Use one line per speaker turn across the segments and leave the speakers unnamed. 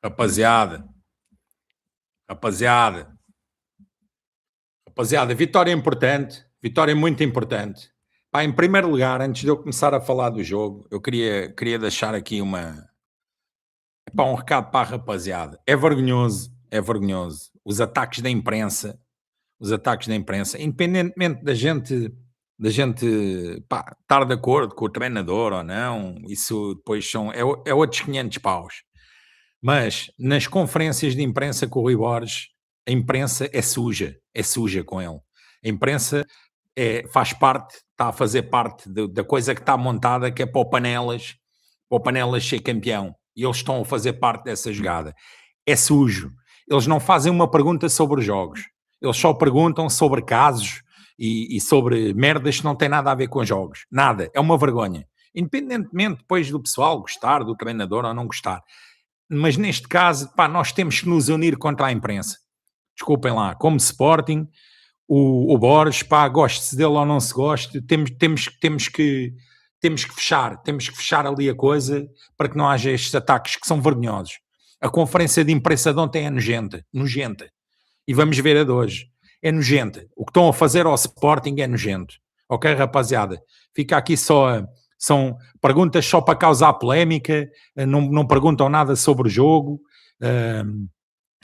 Rapaziada, rapaziada, rapaziada, vitória muito importante. Pá, em primeiro lugar, antes de eu começar a falar do jogo, eu queria deixar aqui um recado para a rapaziada. É vergonhoso, é vergonhoso. Os ataques da imprensa, independentemente da gente pá, estar de acordo com o treinador ou não, isso depois é outros 500 paus. Mas nas conferências de imprensa com o Rui Borges, a imprensa é suja com ele. A imprensa faz parte, está a fazer parte da coisa que está montada, que é para o Panelas ser campeão. E eles estão a fazer parte dessa jogada. É sujo. Eles não fazem uma pergunta sobre os jogos. Eles só perguntam sobre casos e sobre merdas que não têm nada a ver com jogos. Nada. É uma vergonha. Independentemente depois do pessoal gostar, do treinador ou não gostar. Mas neste caso, pá, nós temos que nos unir contra a imprensa. Desculpem lá, como Sporting, o Borges, pá, goste-se dele ou não se goste, temos que fechar ali a coisa para que não haja estes ataques que são vergonhosos. A conferência de imprensa de ontem é nojenta. E vamos ver a de hoje. É nojenta. O que estão a fazer ao Sporting é nojento. Ok, rapaziada? Fica aqui são perguntas só para causar polémica, não perguntam nada sobre o jogo,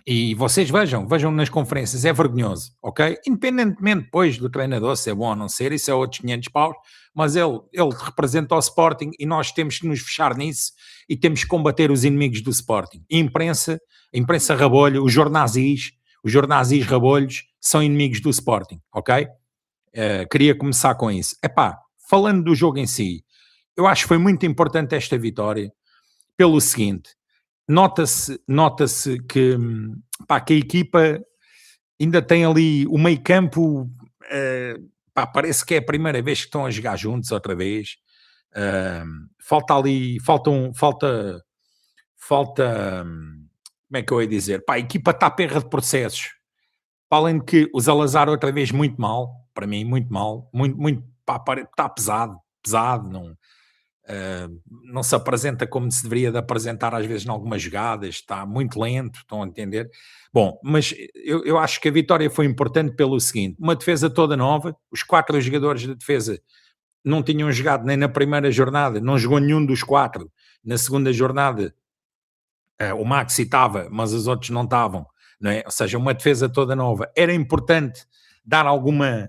e vocês vejam nas conferências, é vergonhoso, ok? Independentemente depois do treinador ser bom ou não ser, isso é outros 500 paus, mas ele representa o Sporting e nós temos que nos fechar nisso e temos que combater os inimigos do Sporting. A imprensa rabolho, os jornazis rabolhos são inimigos do Sporting, ok? Queria começar com isso. Falando do jogo em si, eu acho que foi muito importante esta vitória pelo seguinte: nota-se que a equipa ainda tem ali o meio campo, parece que é a primeira vez que estão a jogar juntos outra vez. Falta, como é que eu ia dizer? A equipa está a perra de processos. Para além de que o Salazar outra vez muito mal, para mim, muito mal, muito, está pesado, não se apresenta como se deveria de apresentar às vezes em algumas jogadas, está muito lento, estão a entender? Bom, mas eu acho que a vitória foi importante pelo seguinte: uma defesa toda nova, os 4 jogadores de defesa não tinham jogado nem na primeira jornada, não jogou nenhum dos 4, na segunda jornada o Maxi estava, mas os outros não estavam, não é? Ou seja, uma defesa toda nova. Era importante dar alguma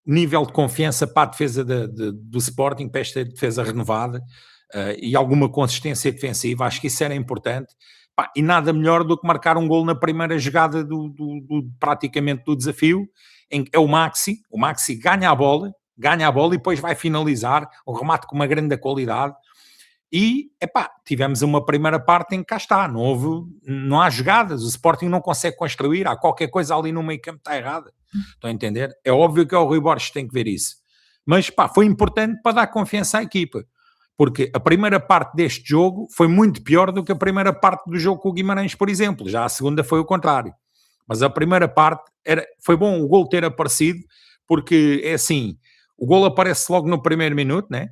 nível de confiança para a defesa do Sporting, para esta defesa renovada, e alguma consistência defensiva. Acho que isso era importante. E nada melhor do que marcar um gol na primeira jogada praticamente do desafio, em que é o Maxi ganha a bola e depois vai finalizar, um remate com uma grande qualidade. E, tivemos uma primeira parte em que cá está, não há jogadas, o Sporting não consegue construir, há qualquer coisa ali no meio campo que está errada. Estão a entender? É óbvio que é o Rui Borges que tem que ver isso. Mas, foi importante para dar confiança à equipa, porque a primeira parte deste jogo foi muito pior do que a primeira parte do jogo com o Guimarães, por exemplo. Já a segunda foi o contrário. Mas a primeira parte foi bom o gol ter aparecido, porque é assim, o gol aparece logo no primeiro minuto, né?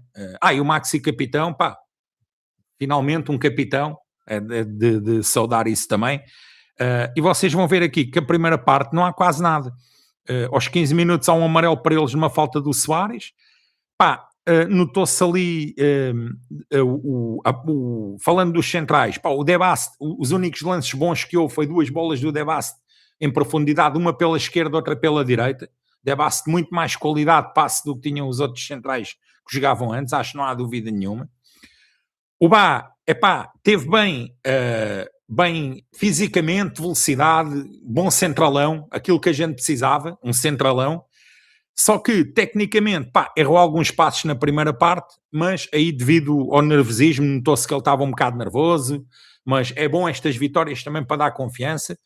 E o Maxi capitão, finalmente um capitão, de saudar isso também. E vocês vão ver aqui que a primeira parte não há quase nada. Aos 15 minutos há um amarelo para eles numa falta do Soares. Notou-se ali, falando dos centrais, o Debast, os únicos lances bons que houve foi 2 bolas do Debast em profundidade, uma pela esquerda, outra pela direita. Debast muito mais qualidade de passe do que tinham os outros centrais que jogavam antes, acho que não há dúvida nenhuma. O Bá, teve bem fisicamente, velocidade, bom centralão, aquilo que a gente precisava, um centralão. Só que, tecnicamente, errou alguns passos na primeira parte, mas aí devido ao nervosismo, notou-se que ele estava um bocado nervoso, mas é bom estas vitórias também para dar confiança.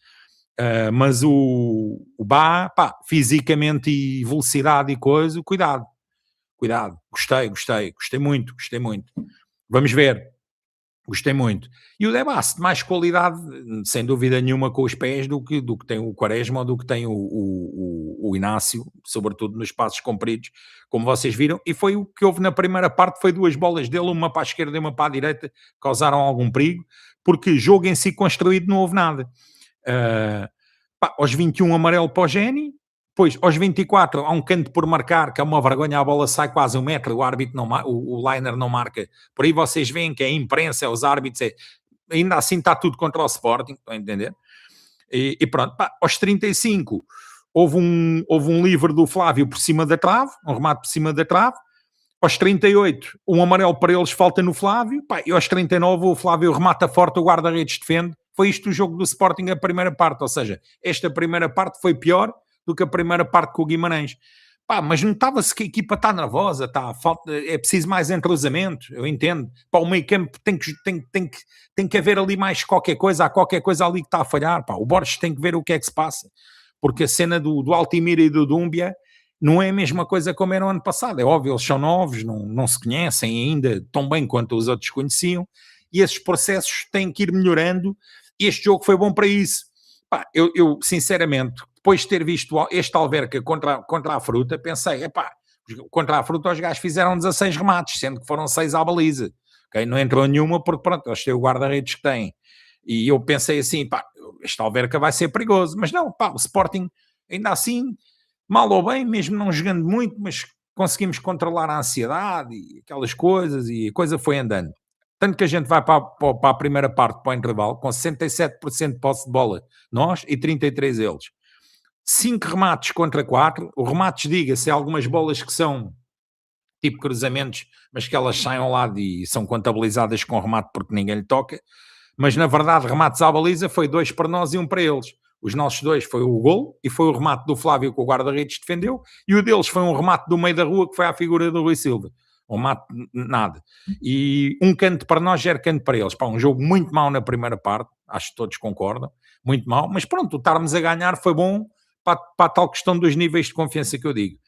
Mas o Bá, fisicamente e velocidade e coisa, cuidado. Gostei muito. Vamos ver. Gostei muito. E o Debast, mais qualidade, sem dúvida nenhuma, com os pés do que tem o Quaresma ou do que tem o Inácio, sobretudo nos passos compridos, como vocês viram. E foi o que houve na primeira parte, foi 2 bolas dele, uma para a esquerda e uma para a direita, causaram algum perigo. porque jogo em si construído não houve nada. Aos 21 amarelo para o Géni, depois aos 24 há um canto por marcar, que é uma vergonha, a bola sai quase 1 metro, o árbitro não o liner não marca, por aí vocês veem que é a imprensa, é os árbitros, ainda assim está tudo contra o Sporting, estão a entender? E pronto, aos 35 houve um livre do Flávio por cima da trave, um remate por cima da trave. Aos 38, um amarelo para eles falta no Flávio, e aos 39 o Flávio remata forte, o guarda-redes defende. Foi isto o jogo do Sporting, a primeira parte, ou seja, esta primeira parte foi pior do que a primeira parte com o Guimarães. Mas notava-se que a equipa está nervosa, é preciso mais entrosamento, eu entendo. O meio campo tem que haver ali mais qualquer coisa, há qualquer coisa ali que está a falhar. O Borges tem que ver o que é que se passa, porque a cena do Altimira e do Dúmbia não é a mesma coisa como era o ano passado. É óbvio, eles são novos, não se conhecem ainda tão bem quanto os outros conheciam, e esses processos têm que ir melhorando, e este jogo foi bom para isso. Eu sinceramente, depois de ter visto este Alverca contra a Fruta, pensei, contra a Fruta os gajos fizeram 16 remates, sendo que foram 6 à baliza. Okay? Não entrou nenhuma porque, pronto, eles têm o guarda-redes que têm. E eu pensei assim, este Alverca vai ser perigoso. Mas não, o Sporting, ainda assim, mal ou bem, mesmo não jogando muito, mas conseguimos controlar a ansiedade e aquelas coisas, e a coisa foi andando. Tanto que a gente vai para a primeira parte, para o intervalo, com 67% de posse de bola, nós, e 33% eles. 5 remates contra 4. O remates, diga-se, algumas bolas que são tipo cruzamentos, mas que elas saem ao lado e são contabilizadas com remate porque ninguém lhe toca. Mas, na verdade, remates à baliza foi 2 para nós e 1 para eles. Os nossos 2 foi o gol e foi o remate do Flávio que o guarda-redes defendeu, e o deles foi um remate do meio da rua que foi à figura do Rui Silva. Um mate, nada. E um canto para nós, 0 canto para eles. Um jogo muito mau na primeira parte, acho que todos concordam, muito mau, mas pronto, o estarmos a ganhar foi bom para a tal questão dos níveis de confiança que eu digo.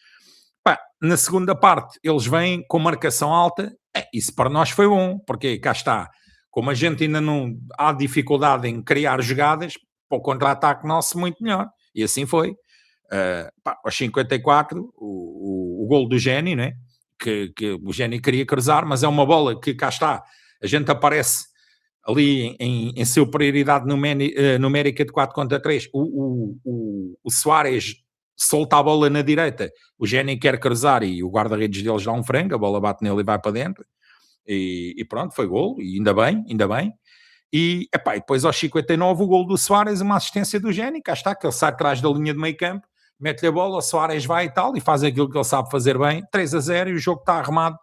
Na segunda parte, eles vêm com marcação alta, isso para nós foi bom, porque cá está, como a gente ainda não há dificuldade em criar jogadas, para o contra-ataque nosso muito melhor, e assim foi. Aos 54, o gol do Géni, né? que o Géni queria cruzar, mas é uma bola que cá está, a gente aparece ali em superioridade numérica de 4 contra 3, o Soares solta a bola na direita, o Géni quer cruzar e o guarda-redes deles dá um frango, a bola bate nele e vai para dentro, e pronto, foi gol, e ainda bem. E depois aos 59 o gol do Soares, uma assistência do Géni, cá está, que ele sai atrás da linha de meio campo, mete-lhe a bola, o Soares vai e tal, e faz aquilo que ele sabe fazer bem, 3-0, e o jogo está arrumado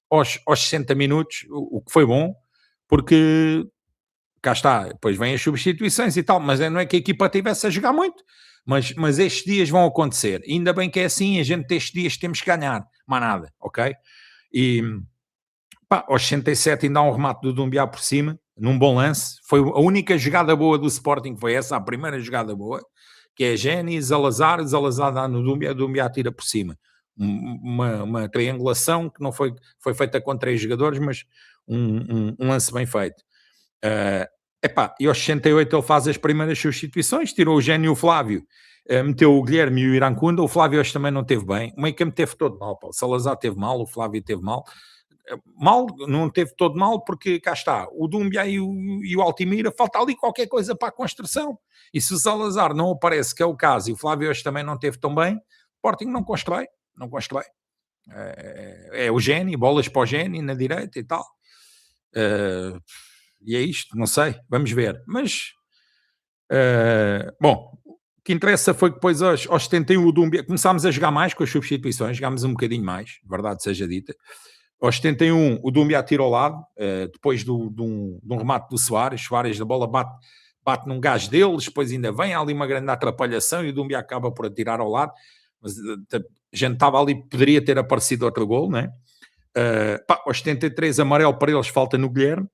aos 60 minutos, o que foi bom, porque cá está, depois vêm as substituições e tal, mas não é que a equipa estivesse a jogar muito, mas estes dias vão acontecer, e ainda bem que é assim, a gente estes dias temos que ganhar, mais nada, ok? E aos 67 ainda há um remate do Dumbiá por cima, num bom lance, foi a única jogada boa do Sporting, foi essa, a primeira jogada boa, que é Géni, Zalazar dá no Dumbiá, Dumbiá tira por cima. Uma triangulação que não foi feita com 3 jogadores, mas um lance bem feito. E aos 68 ele faz as primeiras substituições, tirou o Géni e o Flávio, meteu o Guilherme e o Irancunda. O Flávio hoje também não teve bem, o meio campo teve todo mal, o Salazar teve mal, o Flávio teve mal, não teve todo mal, porque cá está, o Doumbia e o Altimira, falta ali qualquer coisa para a construção, e se o Salazar não aparece, que é o caso, e o Flávio hoje também não teve tão bem, o Sporting não constrói. É o Géni, bolas para o Géni na direita e tal, e é isto, não sei, vamos ver, mas bom, o que interessa foi que depois aos 71 o Doumbia, começámos a jogar mais com as substituições, jogámos um bocadinho mais, verdade seja dita. Aos 71 o Doumbia tira ao lado, depois de um remate do Soares da bola bate num gajo deles, depois ainda vem ali uma grande atrapalhação e o Doumbia acaba por atirar ao lado, mas a gente estava ali, poderia ter aparecido outro gol, né? Aos 73 amarelo para eles, falta no Guilherme.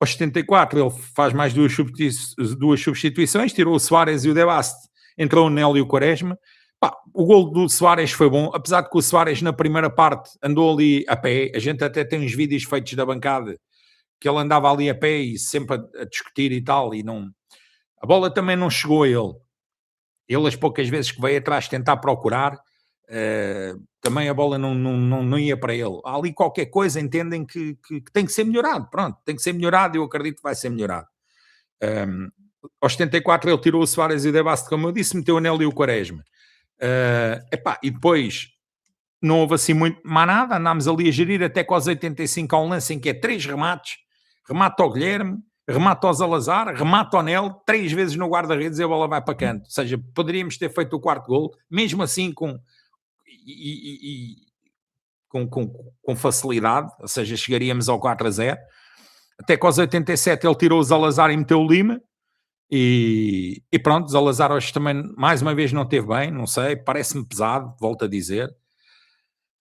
Aos 74 ele faz mais duas substituições, tirou o Soares e o Debaste, entrou o Nélio e o Quaresma. O gol do Soares foi bom, apesar de que o Soares na primeira parte andou ali a pé, a gente até tem uns vídeos feitos da bancada, que ele andava ali a pé e sempre a discutir e tal, e não... A bola também não chegou a ele. Ele as poucas vezes que veio atrás tentar procurar, também a bola não ia para ele. Há ali qualquer coisa, entendem que tem que ser melhorado. Pronto, tem que ser melhorado e eu acredito que vai ser melhorado. Aos 74 ele tirou o Soares e o Debaste, como eu disse, meteu o Nélio e o Quaresma. E depois não houve assim muito mais nada, andámos ali a gerir até com aos 85 há um lance em que é 3 remates, remata ao Guilherme, remata ao Salazar, remata ao Nel, 3 vezes no guarda-redes e a bola vai para canto. Ou seja, poderíamos ter feito o quarto gol, mesmo assim com facilidade, ou seja, chegaríamos ao 4-0. Até que aos 87 ele tirou o Salazar e meteu o Lima, e pronto, o Salazar hoje também, mais uma vez, não teve bem, não sei, parece-me pesado, volto a dizer.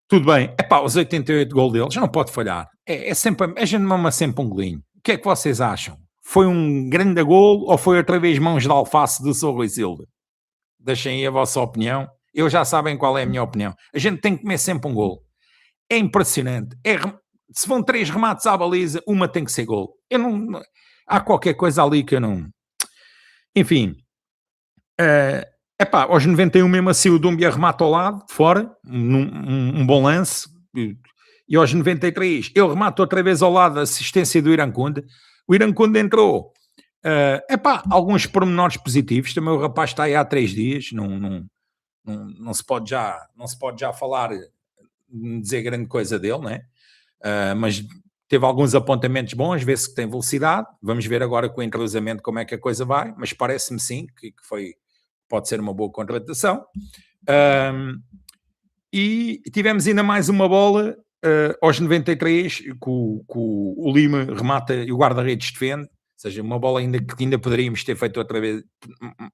Tudo bem, os 88 gol deles não pode falhar. É sempre, a gente mama sempre um golinho. O que é que vocês acham? Foi um grande gol ou foi outra vez mãos de alface do Sr. Rui Silva? Deixem aí a vossa opinião. Eu já sabem qual é a minha opinião. A gente tem que comer sempre um gol. É impressionante. Se vão 3 remates à baliza, uma tem que ser gol. Há qualquer coisa ali que eu não... Enfim... aos 91 mesmo assim o Doumbia remata ao lado, fora, um bom lance, e aos 93 ele remata outra vez ao lado, a assistência do Irankunda. O Irankunda entrou, alguns pormenores positivos, também o rapaz está aí há 3 dias, não se pode já falar, dizer grande coisa dele, né? Mas teve alguns apontamentos bons, vê-se que tem velocidade, vamos ver agora com o entrosamento como é que a coisa vai, mas parece-me sim que pode ser uma boa contratação. E tivemos ainda mais uma bola aos 93, que o Lima remata e o guarda-redes defende, ou seja, uma bola que ainda poderíamos ter feito outra vez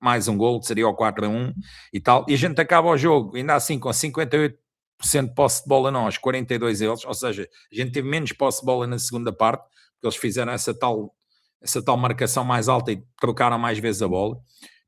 mais um gol, seria o 4-1 e tal, e a gente acaba o jogo, ainda assim com 58% de posse de bola nós, 42 eles, ou seja, a gente teve menos posse de bola na segunda parte, porque eles fizeram essa tal marcação mais alta e trocaram mais vezes a bola.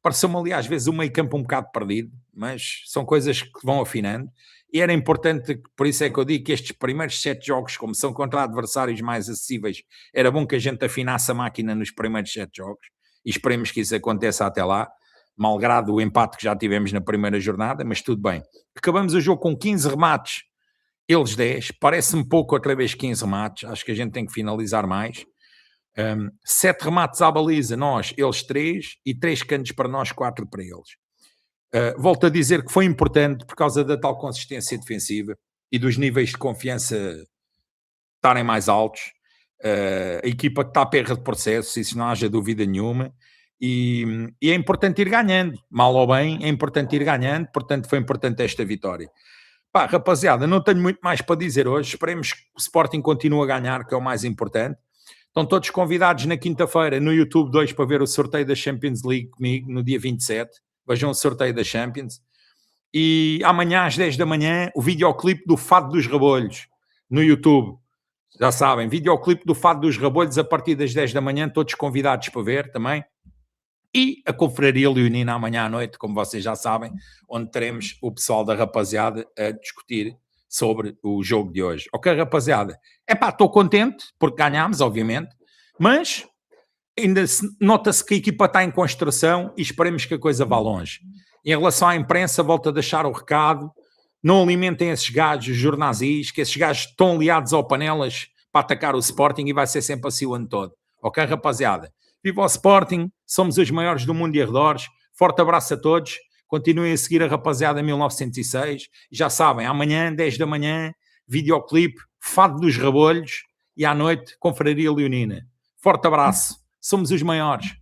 Pareceu-me ali às vezes o meio campo um bocado perdido, mas são coisas que vão afinando, e era importante, por isso é que eu digo que estes primeiros 7 jogos, como são contra adversários mais acessíveis, era bom que a gente afinasse a máquina nos primeiros 7 jogos, e esperemos que isso aconteça até lá, malgrado o empate que já tivemos na primeira jornada, mas tudo bem. Acabamos o jogo com 15 remates, eles 10, parece-me pouco outra vez 15 remates, acho que a gente tem que finalizar mais. 7 remates à baliza, nós, eles 3, e 3 cantos para nós, 4 para eles. Volto a dizer que foi importante por causa da tal consistência defensiva e dos níveis de confiança estarem mais altos. A equipa está à perra de processo, isso não haja dúvida nenhuma, e é importante ir ganhando, mal ou bem, é importante ir ganhando, portanto foi importante esta vitória. Rapaziada, não tenho muito mais para dizer hoje, esperemos que o Sporting continue a ganhar, que é o mais importante. Estão todos convidados na quinta-feira no YouTube 2 para ver o sorteio da Champions League comigo, no dia 27. Vejam o sorteio da Champions. E amanhã às 10 da manhã o videoclipe do Fado dos Rabolhos no YouTube. Já sabem, videoclipe do Fado dos Rabolhos a partir das 10 da manhã, todos convidados para ver também. E a Confraria Leonina amanhã à noite, como vocês já sabem, onde teremos o pessoal da rapaziada a discutir sobre o jogo de hoje. Ok, rapaziada? Estou contente, porque ganhámos, obviamente, mas ainda nota-se que a equipa está em construção e esperemos que a coisa vá longe. Em relação à imprensa, volto a deixar o recado, não alimentem esses gajos, os jornais, que esses gajos estão aliados ao Panelas para atacar o Sporting e vai ser sempre assim o ano todo. Ok, rapaziada? Viva o Sporting, somos os maiores do mundo e arredores. Forte abraço a todos. Continuem a seguir a rapaziada 1906. Já sabem, amanhã, 10 da manhã, videoclipe, Fado dos Rabolhos e à noite, Confraria Leonina. Forte abraço. Somos os maiores.